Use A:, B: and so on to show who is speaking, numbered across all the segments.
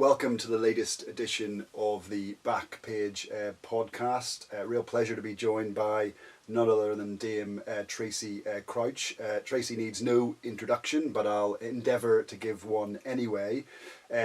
A: welcome to the latest edition of the Back Page podcast. Real pleasure to be joined by none other than Dame Tracey Crouch. Tracey needs no introduction, but I'll endeavour to give one anyway.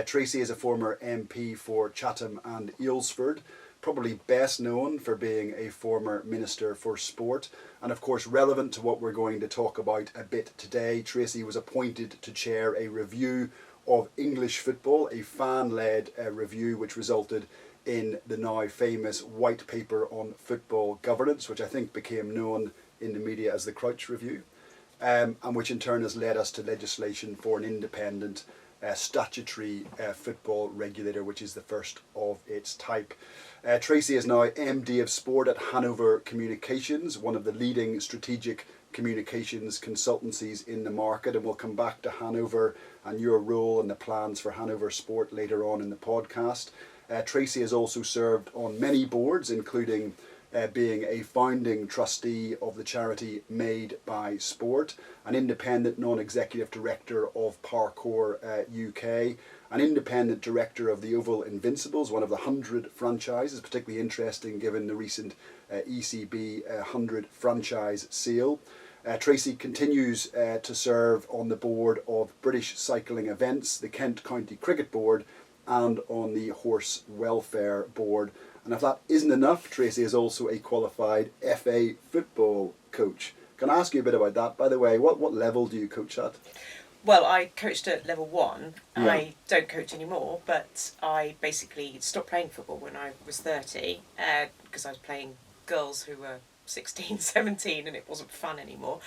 A: Tracey is a former MP for Chatham and Aylesford, probably best known for being a former Minister for Sport. And of course, relevant to what we're going to talk about a bit today, Tracey was appointed to chair a review of English football, a fan-led review which resulted in the now famous white paper on football governance, which I think became known in the media as the Crouch Review, and which in turn has led us to legislation for an independent statutory football regulator, which is the first of its type. Tracey is now MD of Sport at Hanover Communications, one of the leading strategic communications consultancies in the market, and we'll come back to Hanover and your role and the plans for Hanover Sport later on in the podcast. Tracey has also served on many boards, including being a founding trustee of the charity Made by Sport, an independent non-executive director of Parkour UK, an independent director of the Oval Invincibles, one of the 100 franchises, particularly interesting given the recent ECB 100 franchise sale. Tracey continues to serve on the board of British Cycling Events, the Kent County Cricket Board, and on the Horse Welfare Board. And if that isn't enough, Tracey is also a qualified FA football coach. Can I ask you a bit about that, by the way? What level do you coach at?
B: Well, I coached at level 1.
A: Yeah.
B: I don't coach anymore, but I basically stopped playing football when I was 30 because I was playing girls who were 16, 17 and it wasn't fun anymore.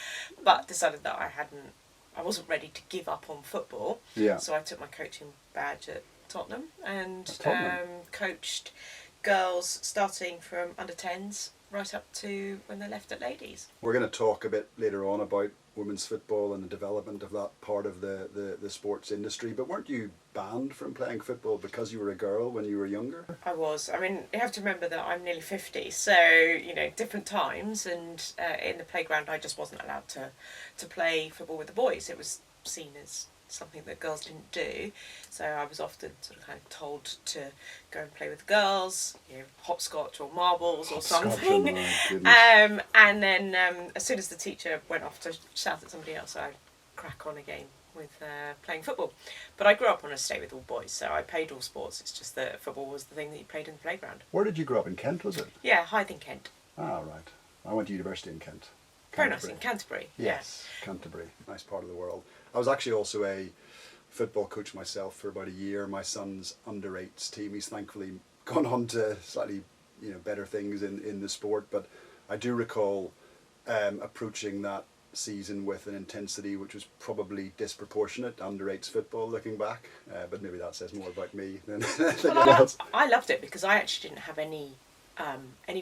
B: But decided that I wasn't ready to give up on football.
A: Yeah.
B: So I took my coaching badge at Tottenham and
A: Tottenham.
B: coached girls starting from under 10s right up to when they left at ladies.
A: We're going to talk a bit later on about women's football and the development of that part of the sports industry, but weren't you banned from playing football because you were a girl when you were younger?
B: I was. I mean, you have to remember that I'm nearly 50, so, different times, and in the playground I just wasn't allowed to play football with the boys. It was seen as something that girls didn't do, so I was often sort of kind of told to go and play with girls, hopscotch or marbles or something. And then as soon as the teacher went off to shout at somebody else, I'd crack on again with playing football. But I grew up on an estate with all boys, so I played all sports. It's just that football was the thing that you played in the playground.
A: Where did you grow up? In Kent, was it?
B: Yeah, Hythe in Kent.
A: Ah, right. I went to university in Kent.
B: Very nice, in Canterbury.
A: Yes, yeah. Canterbury, nice part of the world. I was actually also a football coach myself for about a year. My son's under-8s team, he's thankfully gone on to slightly better things in the sport, but I do recall approaching that season with an intensity which was probably disproportionate, under-8s football looking back, but maybe that says more about me than anything else.
B: I loved it because I actually didn't have any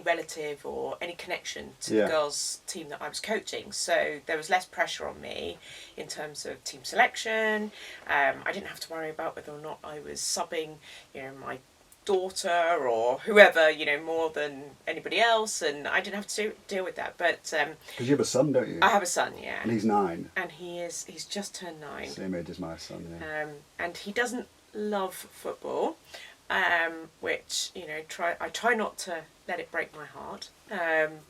B: relative or any connection to the girls' team that I was coaching, so there was less pressure on me in terms of team selection. I didn't have to worry about whether or not I was subbing, my daughter or whoever, more than anybody else, and I didn't have to deal with that. But
A: because you have a son, don't you?
B: I have a son, yeah,
A: and he's 9,
B: and he's just turned 9,
A: same age as my son. Yeah.
B: And he doesn't love football. Which I try not to let it break my heart.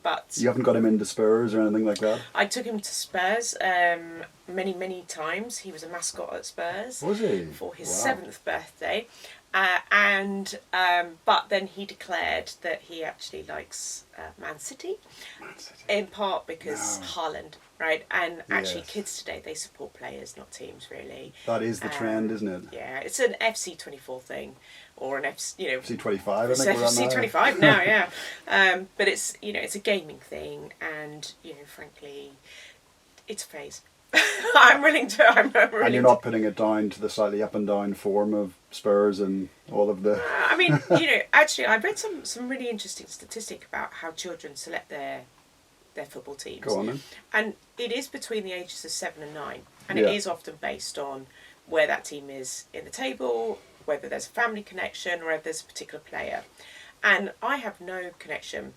B: But
A: you haven't got him into Spurs or anything like that?
B: I took him to Spurs many times. He was a mascot at Spurs.
A: Was he?
B: For his 7th birthday. But then he declared that he actually likes Man City. In part because Haaland, right? And actually kids today, they support players, not teams, really.
A: That is the trend, isn't it?
B: Yeah, it's an FC24 thing. Or an
A: FC25, I think we're on
B: FC25 now, yeah. But it's it's a gaming thing, and frankly, it's a phase. I'm willing to.
A: And you're not putting it down to the slightly up and down form of Spurs and all of the.
B: I mean, actually, I've read some really interesting statistic about how children select their football teams.
A: Go on then.
B: And it is between the ages of 7 and 9, and it is often based on where that team is in the table, whether there's a family connection or if there's a particular player. And I have no connection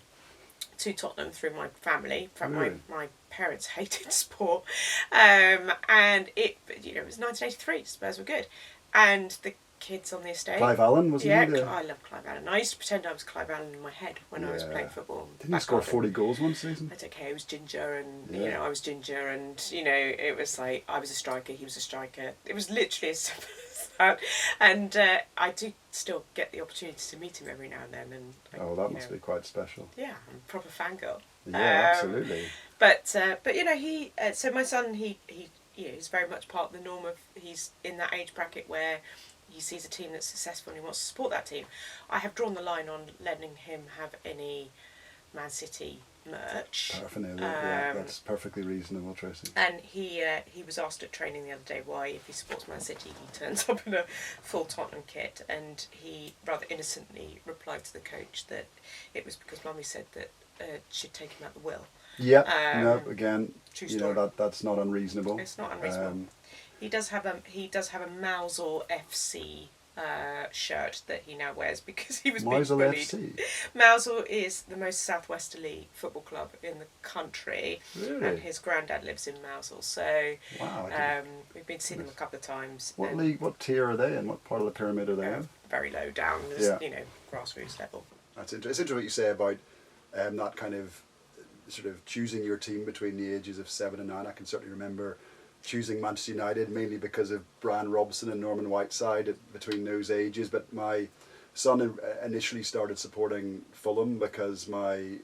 B: to Tottenham through my family. From my parents hated sport. And it was 1983, Spurs were good. And kids on the estate.
A: Clive Allen, wasn't
B: yeah,
A: he?
B: I love Clive Allen. I used to pretend I was Clive Allen in my head when I was playing football.
A: Didn't he score 40 goals one season?
B: That's okay. He was ginger, and you know, I was ginger, and you know, it was like I was a striker, he was a striker. It was literally as simple as that. And I do still get the opportunity to meet him every now and then. And
A: that must be quite special.
B: Yeah, I'm a proper fangirl.
A: Yeah, absolutely.
B: But you know, he so my son he you know, he's very much part of the norm of he's in that age bracket where he sees a team that's successful and he wants to support that team. I have drawn the line on letting him have any Man City merch.
A: Paraphernalia, yeah, that's perfectly reasonable, Tracey.
B: And he was asked at training the other day why, if he supports Man City, he turns up in a full Tottenham kit, and he rather innocently replied to the coach that it was because Mummy said that she'd take him out the will.
A: Yeah, no, again,
B: true
A: you
B: story.
A: know, that's not unreasonable.
B: It's not unreasonable. He does have a Mousel FC shirt that he now wears because he was being bullied.
A: FC?
B: Mousel is the most southwesterly football club in the country,
A: Really?
B: and his granddad lives in Mousel. So
A: wow,
B: we've been seeing them a couple of times.
A: What league? What tier are they in? What part of the pyramid are they in?
B: Very low down, you know, grassroots level.
A: That's interesting. It's interesting what you say about that kind of sort of choosing your team between the ages of 7 and 9. I can certainly remember choosing Manchester United mainly because of Brian Robson and Norman Whiteside between those ages, but my son initially started supporting Fulham because my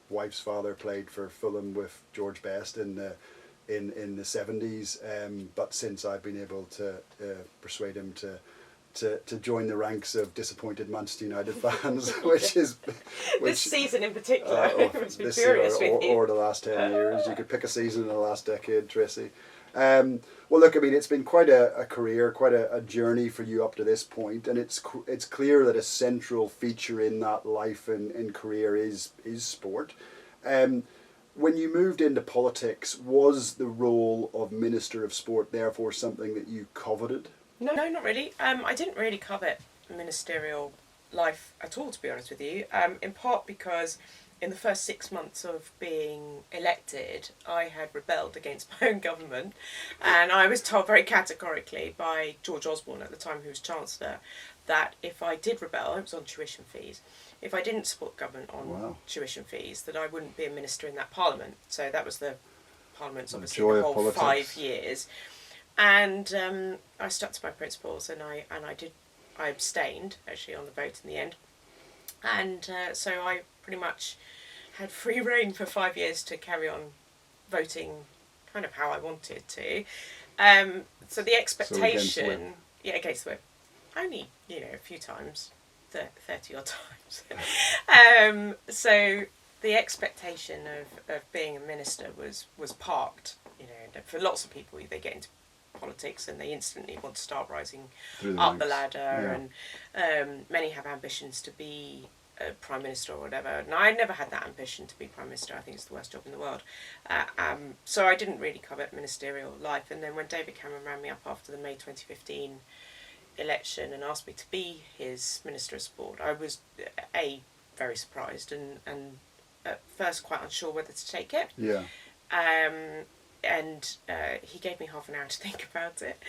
A: wife's father played for Fulham with George Best in the 70s, but since I've been able to persuade him to join the ranks of disappointed Manchester United fans, which is
B: this season in particular.
A: This year or the last 10 years. You could pick a season in the last decade, Tracey. Well, look, I mean, it's been quite a career, quite a journey for you up to this point, and it's clear that a central feature in that life and career is sport. When you moved into politics, was the role of Minister of Sport therefore something that you coveted?
B: No, not really. I didn't really covet ministerial life at all, to be honest with you, in part because in the first 6 months of being elected, I had rebelled against my own government, and I was told very categorically by George Osborne at the time, who was Chancellor, that if I did rebel, it was on tuition fees, if I didn't support government on tuition fees, that I wouldn't be a minister in that parliament. So that was the parliament's obviously the whole 5 years. And I stuck to my principles, and I abstained actually on the vote in the end, and so I pretty much had free reign for 5 years to carry on voting, kind of how I wanted to. So the expectation, against the whip, only a few times, 30 odd times. So the expectation of being a minister was parked. For lots of people, they get into politics and they instantly want to start rising up the ladder, and many have ambitions to be a prime minister or whatever, and I never had that ambition to be prime minister. I think it's the worst job in the world, so I didn't really covet ministerial life. And then when David Cameron rang me up after the May 2015 election and asked me to be his Minister of Sport, I was very surprised and at first quite unsure whether to take it. And he gave me half an hour to think about it,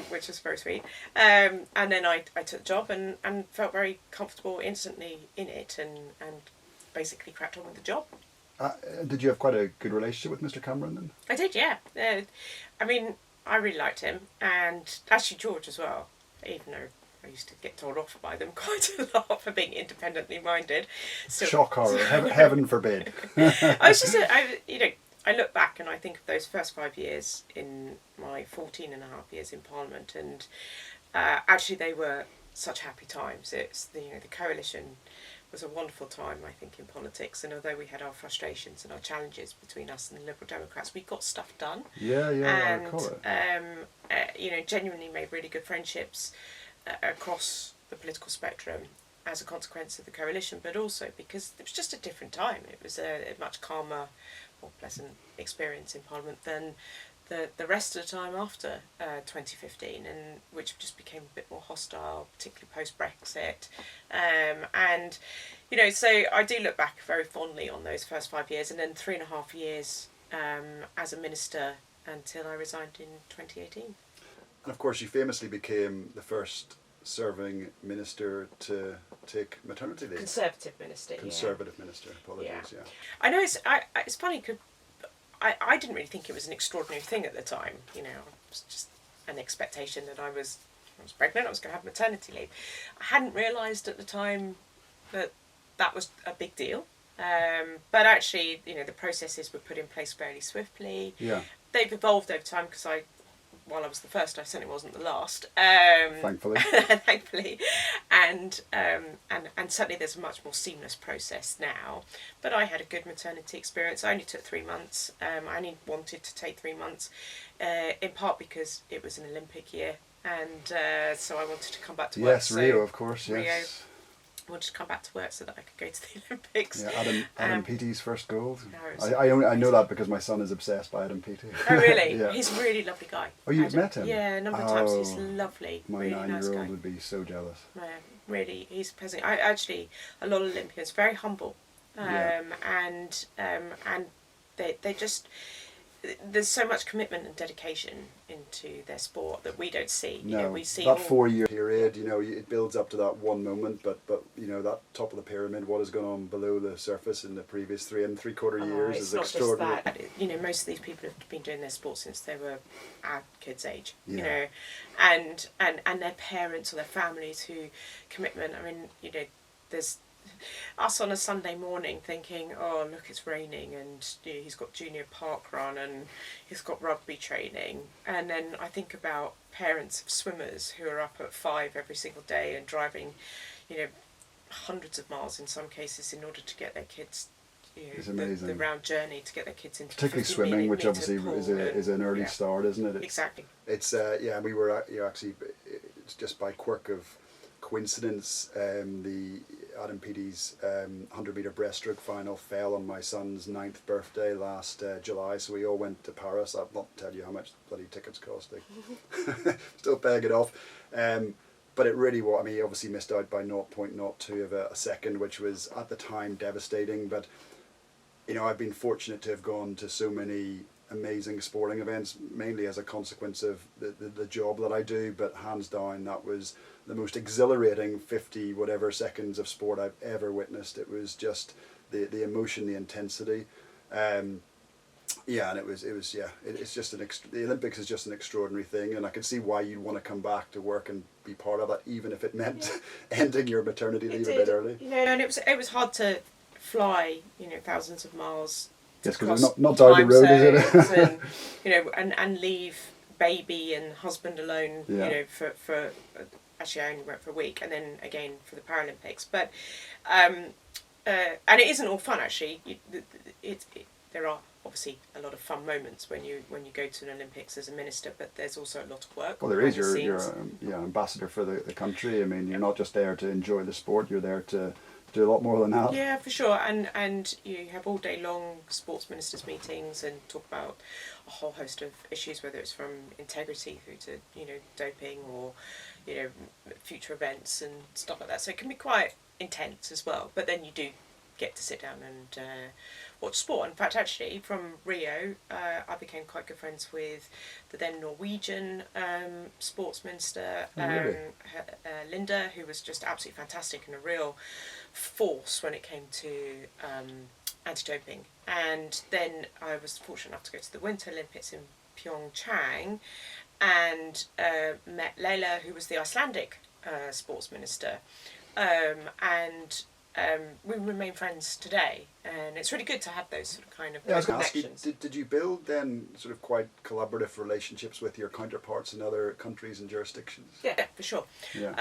B: which was very sweet. And then I took the job and felt very comfortable instantly in it, and basically cracked on with the job.
A: Did you have quite a good relationship with Mr. Cameron then?
B: I did, yeah. I mean, I really liked him, and actually George as well, even though I used to get told off by them quite a lot for being independently minded.
A: Shock horror, heaven forbid.
B: I look back and I think of those first 5 years in my 14 and a half years in Parliament, and actually they were such happy times. It's the coalition was a wonderful time, I think, in politics, and although we had our frustrations and our challenges between us and the Liberal Democrats, we got stuff done. And
A: I recall it.
B: Genuinely made really good friendships across the political spectrum as a consequence of the coalition, but also because it was just a different time. It was a much calmer, more pleasant experience in Parliament than the rest of the time after 2015, and which just became a bit more hostile, particularly post-Brexit. So I do look back very fondly on those first 5 years, and then 3.5 years as a minister until I resigned in 2018.
A: And of course, you famously became the first serving minister to take maternity leave.
B: Conservative minister.
A: Apologies. Yeah.
B: I know it's funny because I didn't really think it was an extraordinary thing at the time. You know, it was just an expectation that I was pregnant. I was going to have maternity leave. I hadn't realised at the time that was a big deal. But actually, you know, the processes were put in place fairly swiftly.
A: Yeah.
B: They've evolved over time because while I was the first, I certainly wasn't the last.
A: Thankfully.
B: Thankfully. And certainly there's a much more seamless process now. But I had a good maternity experience. I only took 3 months. I only wanted to take 3 months, in part because it was an Olympic year. And so I wanted to come back to work.
A: Yes, Rio, of course, yes.
B: Rio. I wanted to come back to work so that I could go to the Olympics.
A: Yeah, Adam Peaty's first gold.
B: No,
A: I know that because my son is obsessed by Adam Peaty.
B: Oh, really?
A: Yeah.
B: He's a really lovely guy.
A: Oh, you've met him?
B: Yeah, a number of times. He's lovely.
A: My
B: really
A: 9-year-old
B: nice guy.
A: would be so jealous.
B: Yeah, really, he's pleasant. A lot of Olympians, very humble, and they just. There's so much commitment and dedication into their sport that we don't see.
A: No,
B: you know, we see
A: that 4-year period, you know, it builds up to that one moment, but you know, that top of the pyramid, what has gone on below the surface in the previous 3 3/4 years is extraordinary.
B: It's not just that. You know, most of these people have been doing their sport since they were our kids' age.
A: Yeah.
B: You know, and their parents or their families who commitment. I mean, you know, there's us on a Sunday morning thinking, oh look, it's raining, and you know, he's got junior park run and he's got rugby training, and then I think about parents of swimmers who are up at 5 every single day and driving, you know, hundreds of miles in some cases in order to get their kids, you know,
A: it's amazing.
B: The round journey to get their kids into
A: particularly swimming, which obviously is an early start, isn't it?
B: Exactly.
A: It's we were actually, it's just by quirk of coincidence, the Adam Peaty's 100-metre breaststroke final fell on my son's 9th birthday last July, so we all went to Paris. I'll not tell you how much bloody tickets cost. Still paying it off. But it really was, I mean, he obviously missed out by 0.02 of a second, which was at the time devastating. But, you know, I've been fortunate to have gone to so many amazing sporting events, mainly as a consequence of the job that I do, but hands down that was the most exhilarating 50 whatever seconds of sport I've ever witnessed. It was just the emotion, the intensity, and it's just the Olympics is just an extraordinary thing, and I can see why you'd want to come back to work and be part of that, even if it meant ending your maternity leave a bit early.
B: You know, and it was hard to fly, you know, thousands of miles.
A: Yes, because it's not down the road, is it?
B: And, you know, and leave baby and husband alone.
A: Yeah.
B: You know, for actually I only went for a week, and then again for the Paralympics. But and it isn't all fun actually. There are obviously a lot of fun moments when you go to an Olympics as a minister, but there's also a lot of work.
A: Well, there is. You're ambassador for the country. I mean, you're not just there to enjoy the sport. You're there to do a lot more than that.
B: Yeah, for sure. And you have all day long sports ministers meetings and talk about a whole host of issues, whether it's from integrity through to, you know, doping or, you know, future events and stuff like that. So it can be quite intense as well. But then you do get to sit down and watch sport. In fact, actually, from Rio, I became quite good friends with the then Norwegian sports minister, Linda, who was just absolutely fantastic and a real force when it came to anti-doping. And then I was fortunate enough to go to the Winter Olympics in Pyeongchang and met Leila, who was the Icelandic sports minister, and we remain friends today, and it's really good to have those sort of kind of connections.
A: Did you build then sort of quite collaborative relationships with your counterparts in other countries and jurisdictions?
B: Yeah, for sure.
A: Yeah.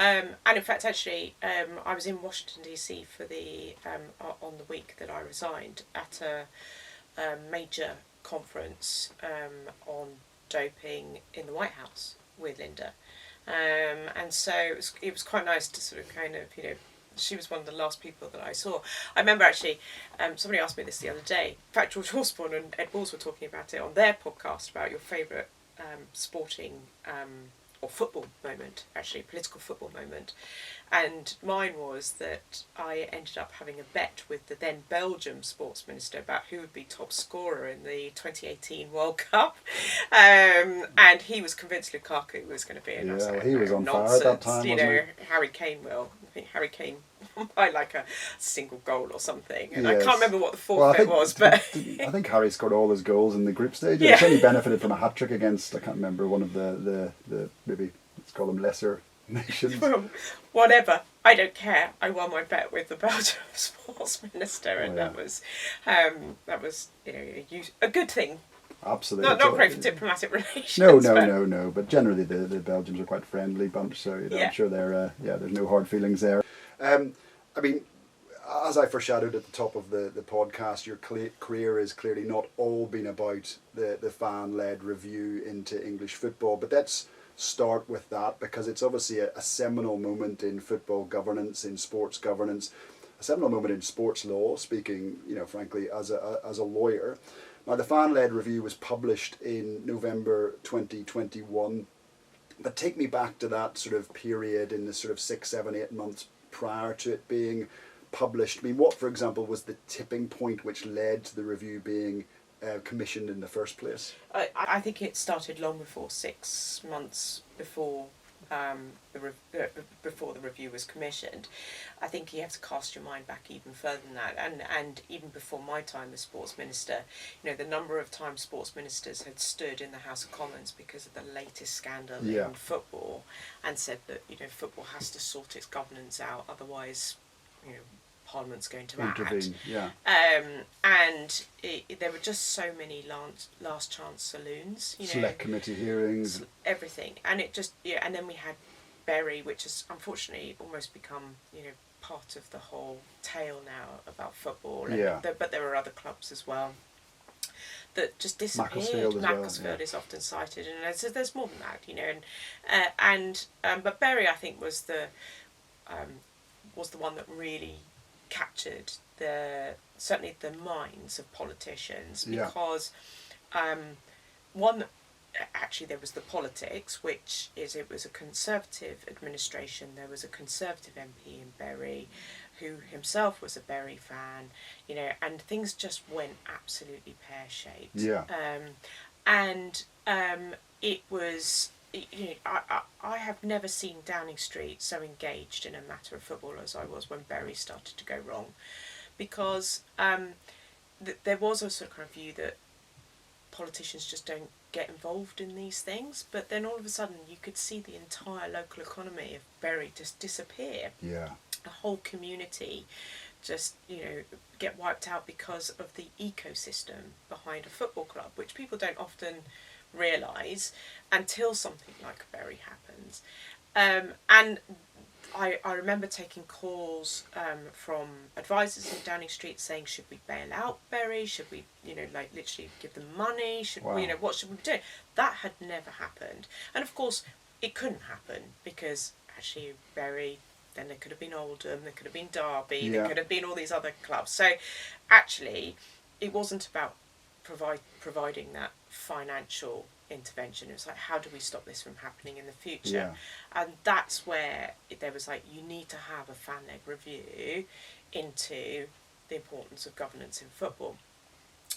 B: And in fact, actually, I was in Washington DC for the on the week that I resigned at a major conference on doping in the White House with Linda, and so it was quite nice to sort of kind of, you know. She was one of the last people that I saw. I remember actually, somebody asked me this the other day. In fact, George Osborne and Ed Balls were talking about it on their podcast about your favourite sporting or football moment, actually, political football moment. And mine was that I ended up having a bet with the then Belgium sports minister about who would be top scorer in the 2018 World Cup. And he was convinced Lukaku was going to be in.
A: Yeah, well, he was on fire at that time,
B: you
A: wasn't
B: know,
A: he?
B: Harry Kane will. I think Harry Kane by like a single goal or something. And I
A: Yes.
B: can't remember what the forfeit was, but
A: I think Harry scored all his goals in the group stage.
B: Yeah.
A: He certainly benefited from a hat trick against, I can't remember, one of the maybe let's call them lesser nations.
B: whatever. I don't care. I won my bet with the Belgium sports minister, and that was you know a good thing.
A: Absolutely.
B: Not great for diplomatic relations.
A: No. But generally, the Belgians are quite a friendly bunch, so you know,
B: Yeah.
A: I'm sure they're there's no hard feelings there. I mean, as I foreshadowed at the top of the podcast, your career has clearly not all been about the fan-led review into English football, but let's start with that because it's obviously a seminal moment in football governance, in sports governance, a seminal moment in sports law, speaking, you know, frankly, as a lawyer. Now, the fan-led review was published in November 2021, but take me back to that sort of period in the sort of 6, 7, 8 months prior to it being published. I mean, what, for example, was the tipping point which led to the review being commissioned in the first place?
B: I think it started long before 6 months before before the review was commissioned. I think you have to cast your mind back even further than that, and even before my time as sports minister, you know, the number of times sports ministers had stood in the House of Commons because of the latest scandal in football and said that, you know, football has to sort its governance out, otherwise, you know, Parliament's going to
A: intervene.
B: And there were just so many last chance saloons, you know,
A: select committee hearings,
B: everything, and it just and then we had Bury, which has unfortunately almost become, you know, part of the whole tale now about football. And but there are other clubs as well that just disappeared. Macclesfield is often cited, and there's more than that, you know, but Bury, I think, was the one that really captured certainly the minds of politicians, because actually there was the politics, which is it was a Conservative administration. There was a Conservative MP in Bury who himself was a Bury fan, you know, and things just went absolutely pear-shaped. It was, you know, I have never seen Downing Street so engaged in a matter of football as I was when Bury started to go wrong, because there was a sort of kind of view that politicians just don't get involved in these things, but then all of a sudden you could see the entire local economy of Bury just disappear. A whole community just, you know, get wiped out because of the ecosystem behind a football club, which people don't often realise until something like Bury happens. And I remember taking calls from advisors in Downing Street saying, should we bail out Bury? Should we, you know, like literally give them money? Should we, you know, what should we do? That had never happened. And of course, it couldn't happen because actually Bury, then there could have been Oldham, there could have been Derby, there could have been all these other clubs. So actually, it wasn't about providing that financial intervention. It was like, how do we stop this from happening in the future? And that's where there was like, you need to have a fan-led review into the importance of governance in football.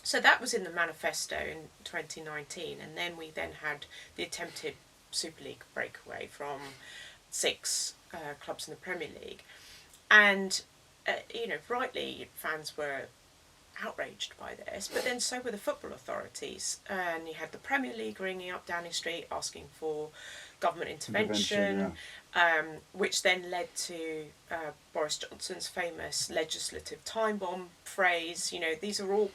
B: So that was in the manifesto in 2019, and then we then had the attempted Superleague breakaway from 6 clubs in the Premier League, and you know, rightly fans were outraged by this, but then so were the football authorities, and you had the Premier League ringing up Downing Street asking for government intervention. Which then led to Boris Johnson's famous legislative time bomb phrase. You know, these are all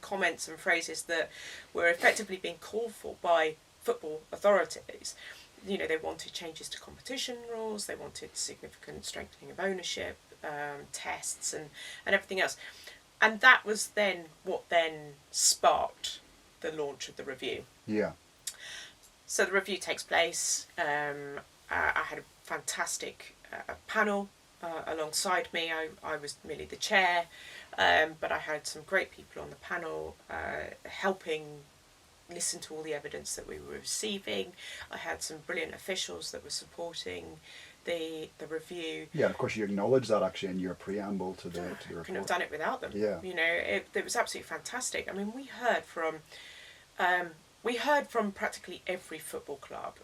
B: comments and phrases that were effectively being called for by football authorities. You know, they wanted changes to competition rules, they wanted significant strengthening of ownership, tests and everything else. And that was then what then sparked the launch of the review. So the review takes place. I had a fantastic panel alongside me. I was merely the chair, but I had some great people on the panel helping listened to all the evidence that we were receiving. I had some brilliant officials that were supporting the review.
A: Yeah, of course you acknowledge that actually in your preamble to the report.
B: Couldn't have done it without them.
A: Yeah.
B: You know, it was absolutely fantastic. I mean, we heard from practically every football club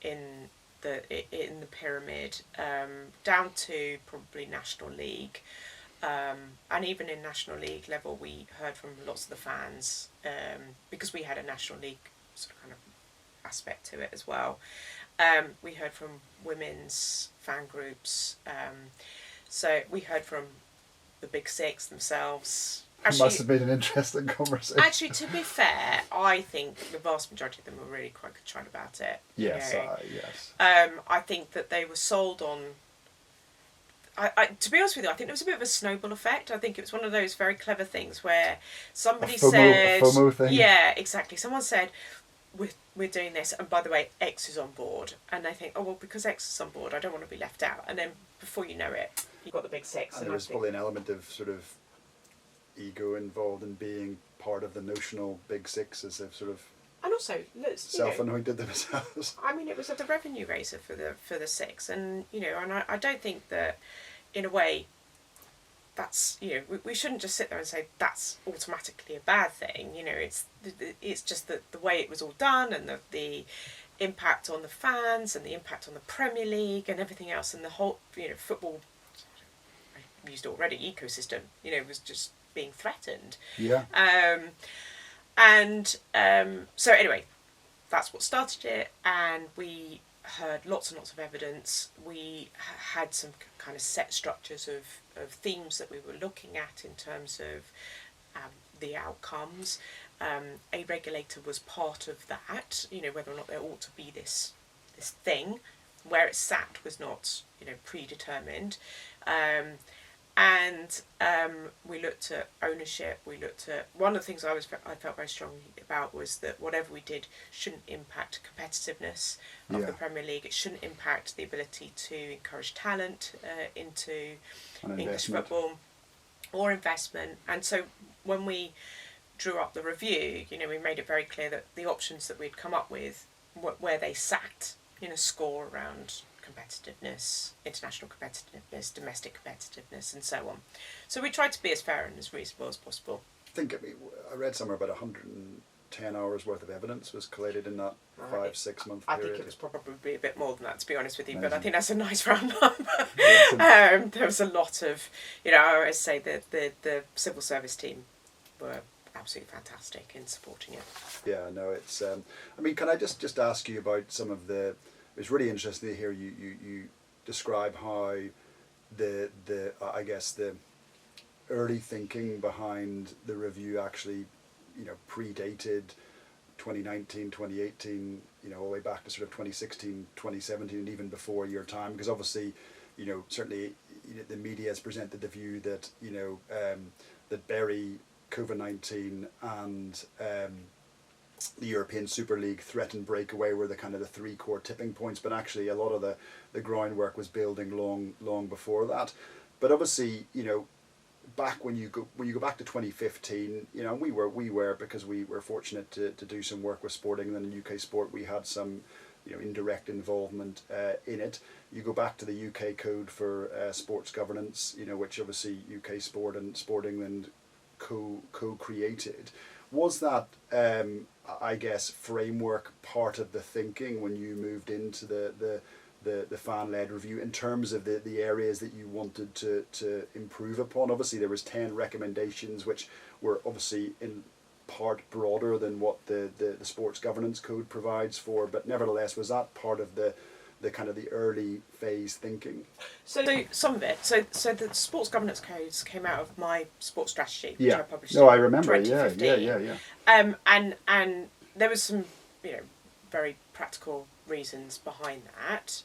B: in the pyramid, down to probably National League. And even in National League level, we heard from lots of the fans, because we had a National League sort of kind of aspect to it as well. We heard from women's fan groups. So we heard from the Big Six themselves.
A: It must have been an interesting conversation.
B: Actually, to be fair, I think the vast majority of them were really quite contrite about it.
A: Yes,
B: you know.
A: yes.
B: I think that they were sold on... to be honest with you, I think there was a bit of a snowball effect. I think it was one of those very clever things where somebody said...
A: A FOMO thing?
B: Yeah, exactly. Someone said, we're doing this, and by the way, X is on board. And they think, oh, well, because X is on board, I don't want to be left out. And then before you know it, you've got the Big Six.
A: And there was probably an element of sort of ego involved in being part of the notional Big Six as they've sort of...
B: And also,
A: self-anointed themselves.
B: I mean, it was the revenue raiser for the Six, and you know, and I don't think that, in a way, that's, you know, we shouldn't just sit there and say that's automatically a bad thing. You know, it's just that the way it was all done, and the impact on the fans, and the impact on the Premier League, and everything else, and the whole, you know, football, I used it already, ecosystem, you know, was just being threatened.
A: Yeah.
B: So anyway, that's what started it, and we heard lots and lots of evidence. We had some kind of set structures of themes that we were looking at in terms of the outcomes. A regulator was part of that, you know, whether or not there ought to be this thing. Where it sat was not, you know, predetermined. And we looked at ownership. We looked at, one of the things I felt very strongly about was that whatever we did shouldn't impact competitiveness of the Premier League. It shouldn't impact the ability to encourage talent into English football or investment. And so when we drew up the review, you know, we made it very clear that the options that we'd come up with, where they sat in a score around competitiveness, international competitiveness, domestic competitiveness, and so on. So we tried to be as fair and as reasonable as possible.
A: I read somewhere about 110 hours worth of evidence was collated in that 5-6 month period.
B: I think it was probably a bit more than that, to be honest with you.
A: Amazing.
B: But I think that's a nice round number. There was a lot of, you know, I always say that the civil service team were absolutely fantastic in supporting it. Yeah,
A: no, it's. I mean, can I just ask you about some of the? It was really interesting to hear you describe how the I guess the early thinking behind the review actually, you know, predated 2019, 2018, you know, all the way back to sort of 2016, 2017, and even before your time, because obviously, you know, certainly the media has presented the view that, you know, that Berry, COVID-19 and the European Superleague threatened breakaway were the kind of the three core tipping points, but actually a lot of the groundwork was building long before that. But obviously, you know, back when you go back to 2015, you know, we were because we were fortunate to do some work with Sporting and in UK Sport, we had some, you know, indirect involvement in it. You go back to the UK Code for Sports Governance, you know, which obviously UK Sport and Sport England co-created. Was that, I guess, framework part of the thinking when you moved into the fan-led review in terms of the areas that you wanted to improve upon? Obviously, there was 10 recommendations, which were obviously in part broader than what the Sports Governance Code provides for, but nevertheless, was that part of the kind of the early phase thinking? So
B: some of it. So the Sports Governance Codes came out of my sports strategy, which I published.
A: No, I remember.
B: 2015.
A: Yeah.
B: And there was some, you know, very practical reasons behind that.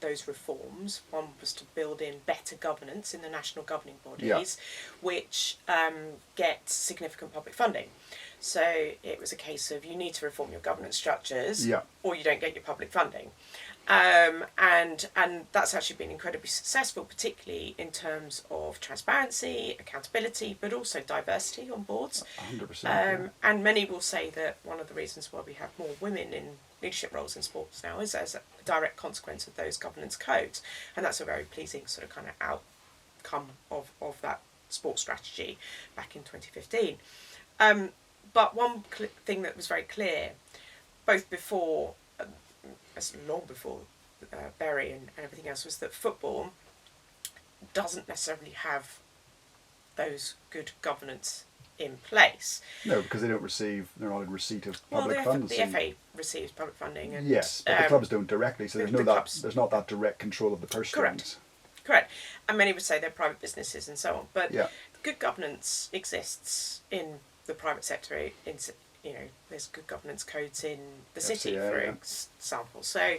B: Those reforms. One was to build in better governance in the national governing bodies, which get significant public funding. So it was a case of you need to reform your governance structures, or you don't get your public funding. And that's actually been incredibly successful, particularly in terms of transparency, accountability, but also diversity on boards.
A: 100%.
B: And many will say that one of the reasons why we have more women in leadership roles in sports now is as a direct consequence of those governance codes, and that's a very pleasing sort of kind of outcome of that sports strategy back in 2015. But one thing that was very clear, both before, as long before Berry and everything else, was that football doesn't necessarily have those good governance in place.
A: No, because they're not in receipt of public funds.
B: The FA receives public funding. And,
A: yes, but the clubs don't directly, so there's not that direct control of the purse strings.
B: Correct. And many would say they're private businesses and so on. But good governance exists in the private sector. There's good governance codes in the city, for example. So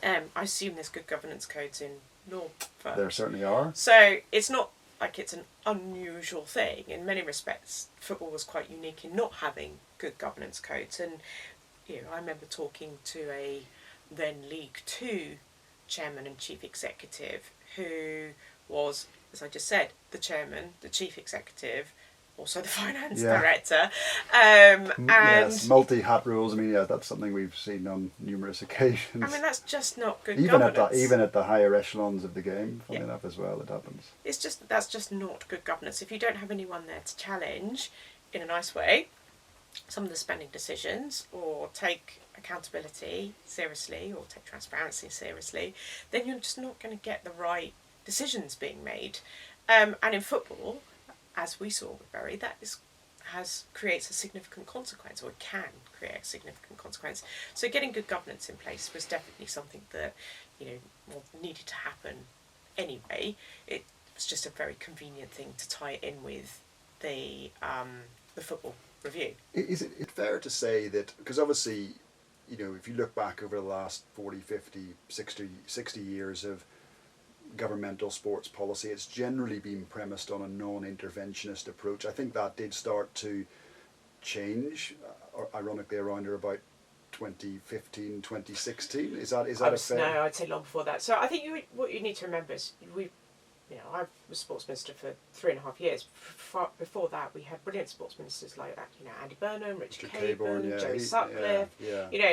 B: I assume there's good governance codes in law firms.
A: There certainly are.
B: So it's not like it's an unusual thing. In many respects, football was quite unique in not having good governance codes. And I remember talking to a then League Two chairman and chief executive who was, as I just said, the chairman, the chief executive, also the finance director.
A: Yes, multi-hat rules. I mean, that's something we've seen on numerous occasions.
B: I mean, that's just not good governance.
A: Even at the higher echelons of the game, funny enough as well, it happens.
B: That's just not good governance. If you don't have anyone there to challenge, in a nice way, some of the spending decisions, or take accountability seriously, or take transparency seriously, then you're just not going to get the right decisions being made. And in football, as we saw with Berry, that creates a significant consequence, or it can create a significant consequence. So getting good governance in place was definitely something that needed to happen anyway. It was just a very convenient thing to tie it in with the football review.
A: Is it fair to say that, because obviously, if you look back over the last 40, 50, 60 years of governmental sports policy, it's generally been premised on a non-interventionist approach. I think that did start to change, ironically, around or about 2015, 2016. Is that a fair?
B: No, I'd say long before that. So I think what you need to remember is I was sports minister for 3.5 years. Before that, we had brilliant sports ministers like that, Andy Burnham, Richard Caburn, Jerry Sutcliffe.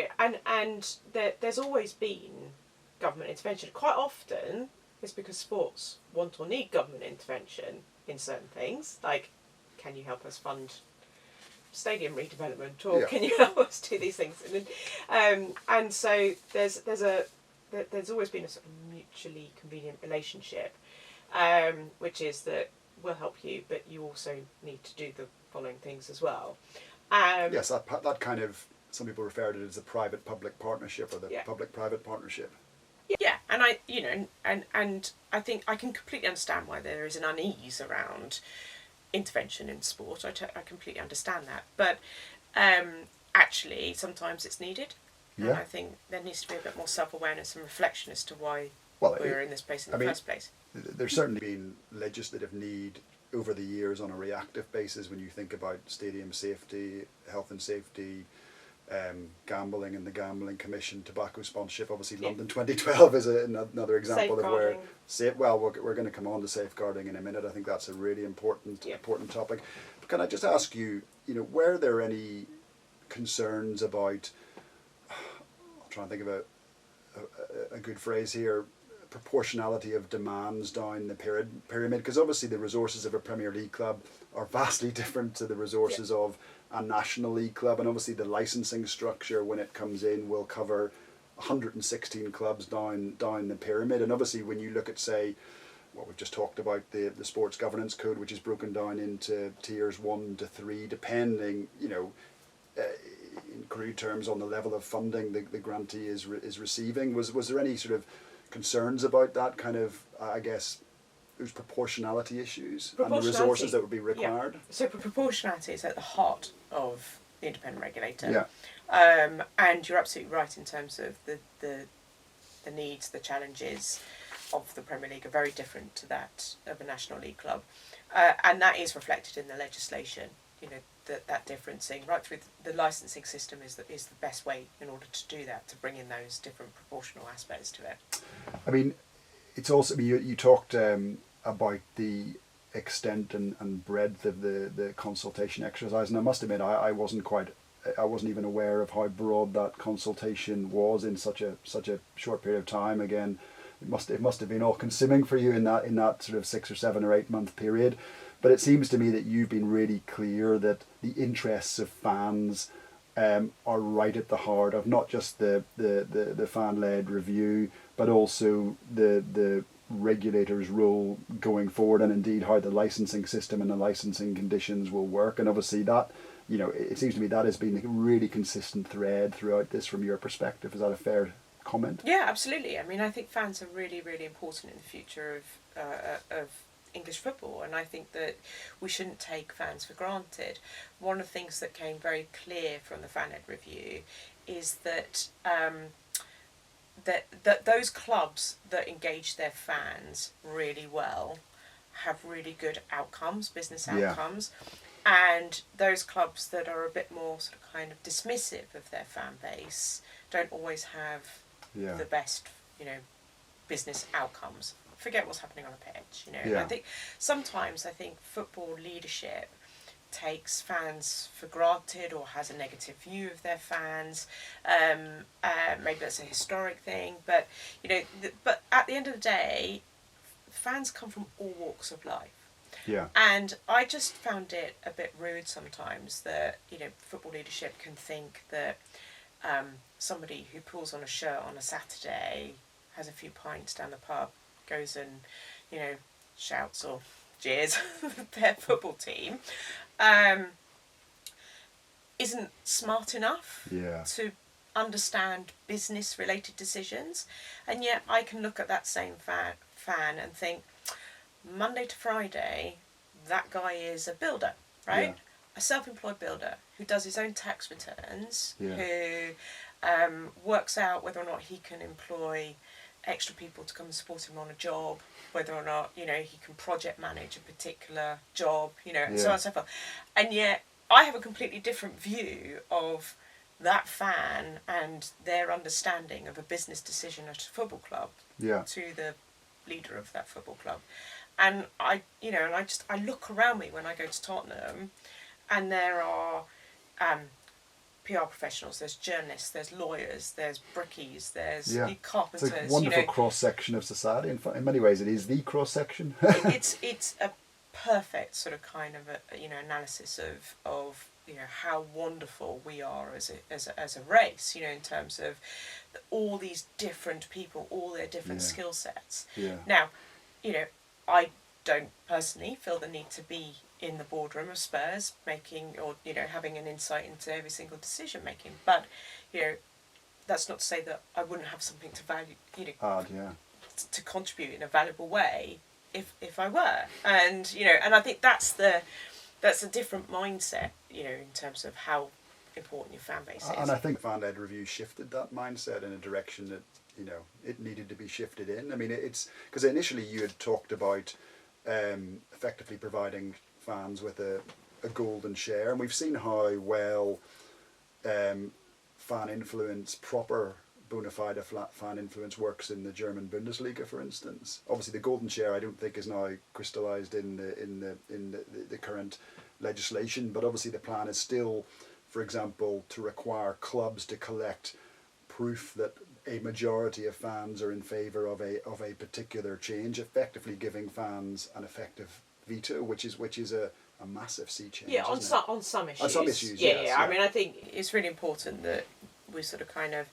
B: And there's always been government intervention. Quite often, it's because sports want or need government intervention in certain things, like, can you help us fund stadium redevelopment, or can you help us do these things? And so there's always been a sort of mutually convenient relationship, which is that we'll help you, but you also need to do the following things as well.
A: Yes, that kind of, some people refer to it as the private-public partnership, or the public-private partnership.
B: Yeah, and I think I can completely understand why there is an unease around intervention in sport. I completely understand that, but actually sometimes it's needed. And I think there needs to be a bit more self-awareness and reflection as to why we're in this place in the first place.
A: There's certainly been legislative need over the years on a reactive basis when you think about stadium safety, health and safety, gambling and the Gambling Commission, tobacco sponsorship. Obviously, London 2012 is another example of where we're going to come on to safeguarding in a minute. I think that's a really important topic. But can I just ask you, were there any concerns about, I'm trying to think of a good phrase here, proportionality of demands down the pyramid? Because obviously the resources of a Premier League club are vastly different to the resources of a National League club, and obviously the licensing structure when it comes in will cover 116 clubs down the pyramid. And obviously when you look at, say, what we've just talked about, the sports governance code, which is broken down into tiers 1 to 3, depending, in crude terms, on the level of funding the grantee is receiving. Was there any sort of concerns about that kind of, I guess, those proportionality issues and the resources that would be required?
B: So proportionality is at the heart of the independent regulator. And you're absolutely right in terms of the needs, the challenges of the Premier League are very different to that of a National League club. And that is reflected in the legislation. that differencing right through the licensing system is the best way in order to do that, to bring in those different proportional aspects to it.
A: I mean, it's also, you talked about the extent and breadth of the consultation exercise, and I must admit I wasn't even aware of how broad that consultation was in such a short period of time. Again, it must have been all consuming for you in that sort of 6 or 7 or 8 month period. But it seems to me that you've been really clear that the interests of fans are right at the heart of not just the fan-led review, but also the regulator's role going forward, and indeed how the licensing system and the licensing conditions will work. And obviously that, it seems to me that has been a really consistent thread throughout this from your perspective. Is that a fair comment?
B: Yeah, absolutely. I mean, I think fans are really, really important in the future of English football, and I think that we shouldn't take fans for granted. One of the things that came very clear from the fan-led review is that that those clubs that engage their fans really well have really good outcomes, business outcomes, and those clubs that are a bit more sort of kind of dismissive of their fan base don't always have the best, business outcomes. Forget what's happening on a pitch, And I think sometimes football leadership takes fans for granted or has a negative view of their fans. Maybe that's a historic thing, but but at the end of the day, fans come from all walks of life.
A: Yeah.
B: And I just found it a bit rude sometimes that football leadership can think that somebody who pulls on a shirt on a Saturday, has a few pints down the pub, goes and shouts or jeers their football team, isn't smart enough to understand business related decisions. And yet I can look at that same fan and think, Monday to Friday, that guy is a builder, right? A self-employed builder who does his own tax returns, who works out whether or not he can employ extra people to come and support him on a job, whether or not he can project manage a particular job, and so on and so forth. And yet I have a completely different view of that fan and their understanding of a business decision at a football club to the leader of that football club. And I look around me when I go to Tottenham, and there are PR professionals, there's journalists, there's lawyers, there's brickies, there's carpenters.
A: It's a wonderful cross-section of society. In many ways, it is the cross-section.
B: it's a perfect sort of kind of analysis of how wonderful we are as a race. In terms of all these different people, all their different skill sets. Yeah. Now, I don't personally feel the need to be in the boardroom of Spurs making or having an insight into every single decision making, but that's not to say that I wouldn't have something to value to contribute in a valuable way if I were, and and I think that's a different mindset in terms of how important your fan base is.
A: And I think fan-led review shifted that mindset in a direction that it needed to be shifted in. I mean, it's because initially you had talked about effectively providing fans with a golden share, and we've seen how well fan influence, proper bona fide fan influence, works in the German Bundesliga, for instance. Obviously, the golden share I don't think is now crystallised in the current legislation, but obviously the plan is still, for example, to require clubs to collect proof that a majority of fans are in favour of a particular change, effectively giving fans an effective veto, which is a massive sea change.
B: Yeah, on some issues.
A: On some issues,
B: yes. I mean, I think it's really important that we sort of kind of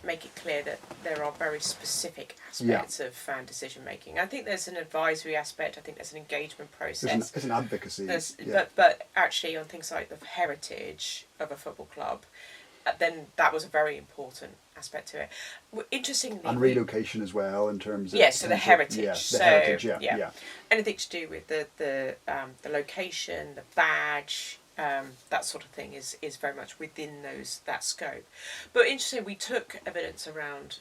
B: make it clear that there are very specific aspects of fan decision making. I think there's an advisory aspect. I think there's an engagement process.
A: There's an advocacy.
B: But actually, on things like the heritage of a football club, then that was a very important aspect to it. Interestingly,
A: and relocation as well in terms of
B: so the heritage.
A: Heritage.
B: Anything to do with the location, the badge, that sort of thing is very much within that scope. But interesting, we took evidence around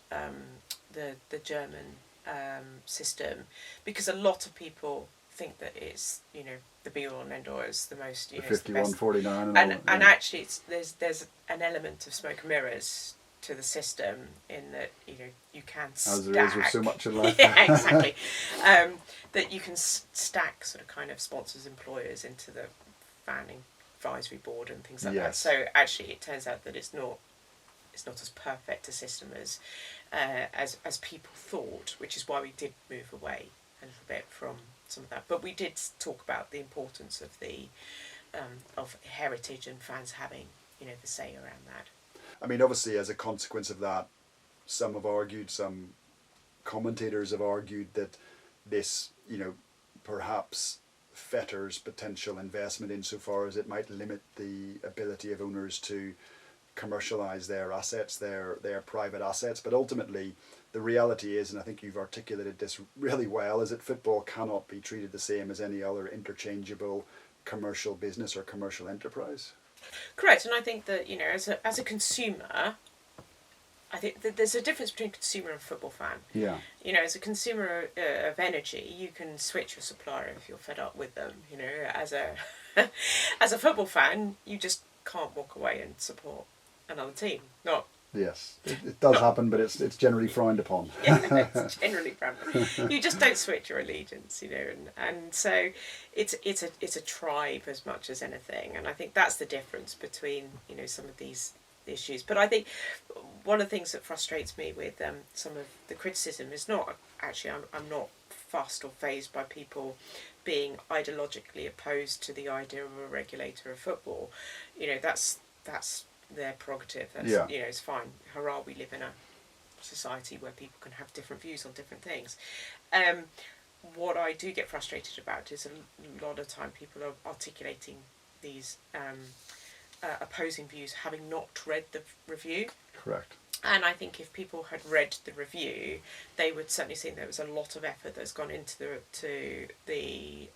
B: the German system because a lot of people think that it's, the be all and end all, is the most,
A: The
B: it's the best.
A: 51-49
B: And actually there's an element of smoke and mirrors to the system, in that you can stack,
A: as there is with so much in life.
B: yeah, exactly, that you can stack sort of kind of sponsors, employers into the fan advisory board and things like that.
A: Yes.
B: So actually it turns out that it's not as perfect a system as people thought, which is why we did move away a little bit from some of that. But we did talk about the importance of the of heritage and fans having the say around that.
A: I mean, obviously, as a consequence of that, some commentators have argued that this, perhaps fetters potential investment insofar as it might limit the ability of owners to commercialise their assets, their private assets. But ultimately, the reality is, and I think you've articulated this really well, is that football cannot be treated the same as any other interchangeable commercial business or commercial enterprise.
B: Correct, and I think that as a consumer, I think that there's a difference between consumer and football fan.
A: Yeah.
B: As a consumer of energy, you can switch your supplier if you're fed up with them. As a as a football fan, you just can't walk away and support another team.
A: Yes, it does happen, but it's generally frowned upon.
B: Yeah, it's generally frowned upon. You just don't switch your allegiance, and so it's a tribe as much as anything, and I think that's the difference between some of these issues. But I think one of the things that frustrates me with some of the criticism is not actually I'm not fussed or fazed by people being ideologically opposed to the idea of a regulator of football. That's their prerogative. That's, it's fine. Hurrah, we live in a society where people can have different views on different things. What I do get frustrated about is a lot of time people are articulating these opposing views having not read the review.
A: Correct.
B: And I think if people had read the review, they would certainly see there was a lot of effort that's gone into the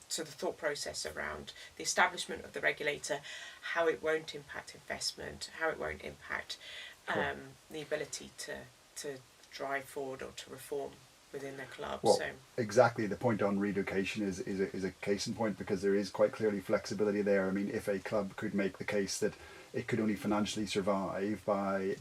B: thought process around the establishment of the regulator, how it won't impact investment, how it won't impact the ability to drive forward or to reform within their club.
A: Well, exactly. The point on relocation is a case in point, because there is quite clearly flexibility there. I mean, if a club could make the case that it could only financially survive by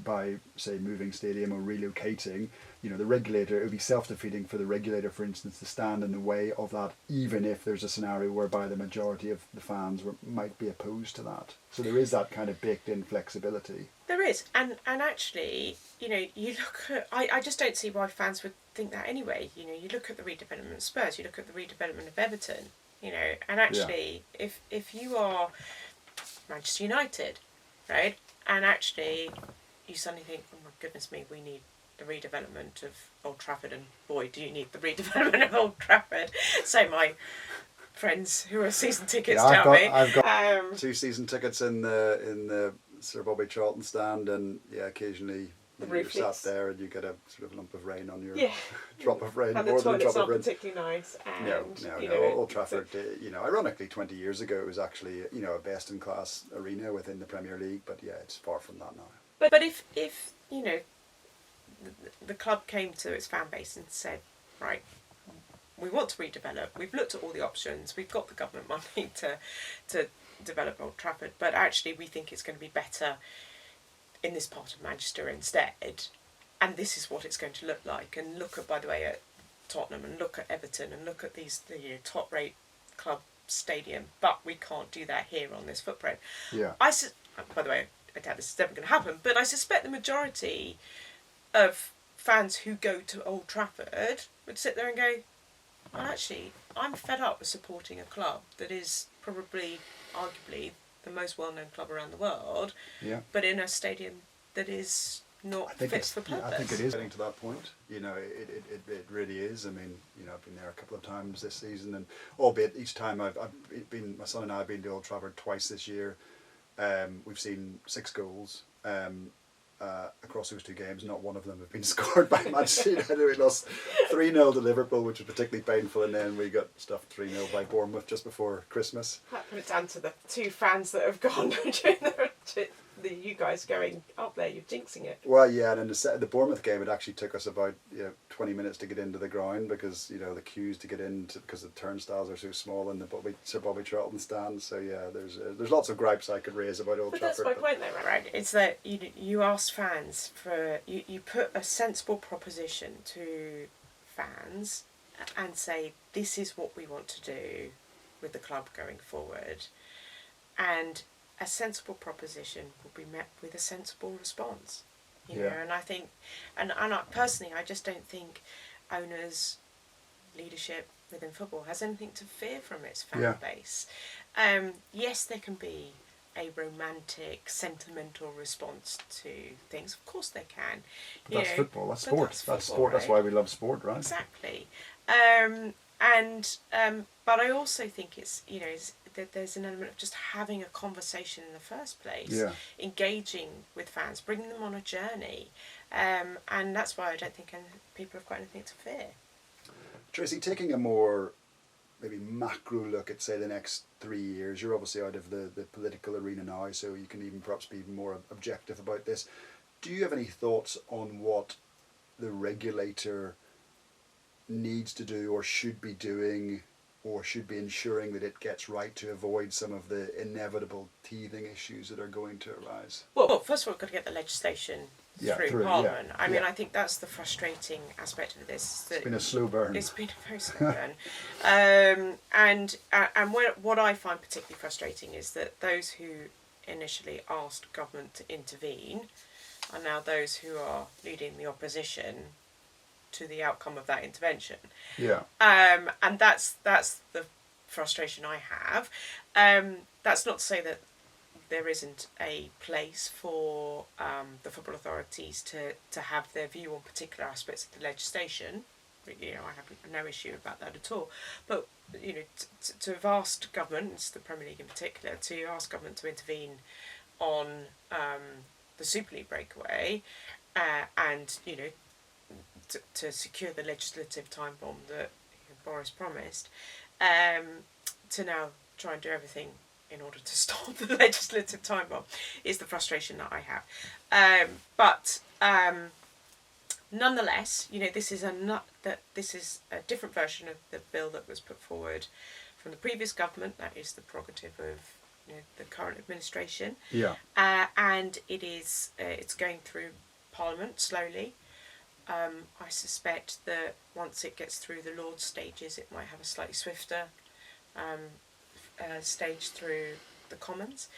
A: say moving stadium or relocating, the regulator, it would be self-defeating for the regulator, for instance, to stand in the way of that, even if there's a scenario whereby the majority of the fans might be opposed to that. So there is that kind of baked in flexibility.
B: There is, and actually, you look at, I just don't see why fans would think that anyway. You look at the redevelopment of Spurs, you look at the redevelopment of Everton, and actually, if you are Manchester United, right, and actually you suddenly think, oh my goodness me, we need the redevelopment of Old Trafford, and boy, do you need the redevelopment of Old Trafford. So my friends who are season tickets tell me.
A: I've got 2 season tickets in the Sir Bobby Charlton stand, and occasionally you're sat there and you get a sort of lump of rain on your drop of rain,
B: and
A: more
B: the
A: than a drop
B: toilets
A: of
B: aren't
A: rain.
B: particularly nice. And,
A: no. Old Trafford, ironically 20 years ago it was actually a best in class arena within the Premier League, but it's far from that now.
B: But if the club came to its fan base and said, right, we want to redevelop, we've looked at all the options, we've got the government money to develop Old Trafford, but actually we think it's going to be better in this part of Manchester instead, and this is what it's going to look like, and look at, by the way, at Tottenham, and look at Everton, and look at these top rate club stadium, but we can't do that here on this footprint. By the way, I doubt this is ever going to happen, but I suspect the majority of fans who go to Old Trafford would sit there and go, well, actually, I'm fed up with supporting a club that is probably, arguably, the most well-known club around the world, but in a stadium that is not fit for purpose.
A: I think it is getting to that point. It really is. I mean, I've been there a couple of times this season, and albeit each time I've been, my son and I have been to Old Trafford twice this year. We've seen 6 goals across those 2 games. Not one of them have been scored by Manchester United. We lost 3-0 to Liverpool, which was particularly painful, and then we got stuffed 3-0 by Bournemouth just before Christmas.
B: That put it down to the 2 fans that have gone during the you guys going up there, you're jinxing it.
A: Well, yeah, and in the Bournemouth game, it actually took us about 20 minutes to get into the ground because the queues to get in because the turnstiles are so small in the Sir Bobby Charlton stand. So yeah, there's lots of gripes I could raise about Old
B: But
A: Trafford.
B: that's my point, though, right? It's that you ask fans for you put a sensible proposition to fans and say this is what we want to do with the club going forward, and a sensible proposition will be met with a sensible response, you know. And I think, and personally, I just don't think owners, leadership within football has anything to fear from its fan base. Yes, there can be a romantic, sentimental response to things. Of course, they can.
A: But that's football. That's sport. That's sport. Right? That's why we love sport, right?
B: Exactly. But I also think it's that there's an element of just having a conversation in the first place, engaging with fans, bringing them on a journey, and that's why I don't think people have got anything to fear.
A: Tracey, taking a more maybe macro look at, say, the next 3 years, you're obviously out of the political arena now, so you can even perhaps be more objective about this. Do you have any thoughts on what the regulator needs to do or should be doing or should be ensuring that it gets right to avoid some of the inevitable teething issues that are going to arise?
B: Well, first of all, we've got to get the legislation through Parliament. I mean, I think that's the frustrating aspect of this.
A: It's been a slow burn.
B: It's been a very slow burn. And what I find particularly frustrating is that those who initially asked government to intervene are now those who are leading the opposition to the outcome of that intervention.
A: Yeah.
B: And that's the frustration I have. That's not to say that there isn't a place for the football authorities to have their view on particular aspects of the legislation. I have no issue about that at all. But to have asked government, it's the Premier League in particular, to ask government to intervene on the Superleague Breakaway, and to secure the legislative time bomb that Boris promised, to now try and do everything in order to stop the legislative time bomb is the frustration that I have. But nonetheless, this is a different version of the bill that was put forward from the previous government. That is the prerogative of the current administration.
A: Yeah.
B: And it's going through Parliament slowly. I suspect that once it gets through the Lords stages, it might have a slightly swifter stage through the Commons,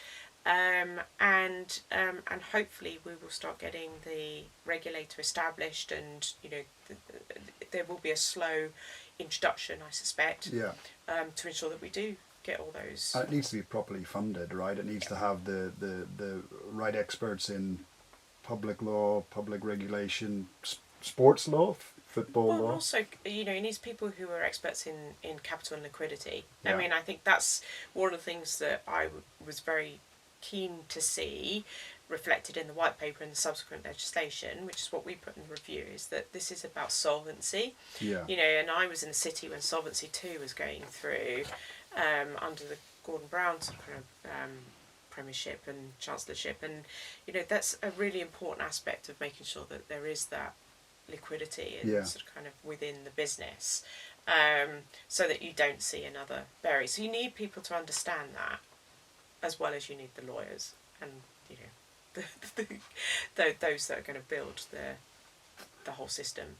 B: and hopefully we will start getting the regulator established, and there will be a slow introduction, I suspect, to ensure that we do get all those.
A: And it needs to be properly funded, right? It needs to have the right experts in public law, public regulation, sports law, football law.
B: Also, it needs people who are experts in capital and liquidity.
A: Yeah.
B: I mean, I think that's one of the things that I was very keen to see reflected in the white paper and the subsequent legislation, which is what we put in the review, is that this is about solvency.
A: Yeah.
B: And I was in the city when Solvency II was going through under the Gordon Brown kind of premiership and chancellorship, and that's a really important aspect of making sure that there is that liquidity and sort of kind of within the business, so that you don't see another bury. So you need people to understand that, as well as you need the lawyers and those that are going to build the whole system.